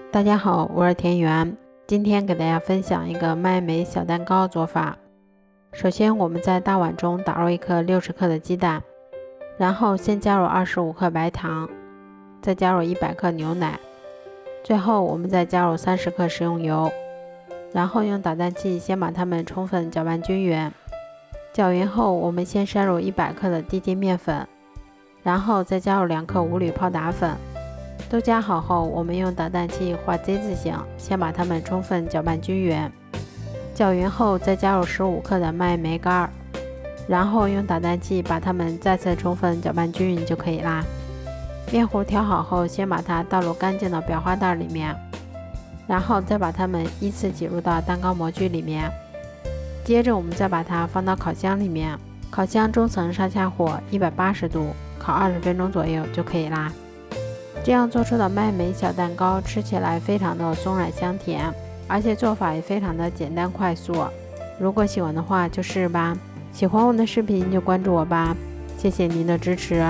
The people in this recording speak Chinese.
大家好，我是田园，今天给大家分享一个麦梅小蛋糕做法。首先我们在大碗中打入一颗60克的鸡蛋，然后先加入25克白糖，再加入100克牛奶，最后我们再加入30克食用油，然后用打蛋器先把它们充分搅拌均匀。搅匀后，我们先筛入100克的低筋面粉，然后再加入2克无铝泡打粉。都加好后，我们用打蛋器画 Z 字形，先把它们充分搅拌均匀。搅匀后，再加入15克的麦梅干，然后用打蛋器把它们再次充分搅拌均匀就可以啦。面糊调好后，先把它倒入干净的裱花袋里面，然后再把它们依次挤入到蛋糕模具里面。接着我们再把它放到烤箱里面，烤箱中层上下火180度，烤20分钟左右就可以啦。这样做出的麦梅小蛋糕吃起来非常的松软香甜，而且做法也非常的简单快速。如果喜欢的话就试试吧，喜欢我的视频就关注我吧，谢谢您的支持。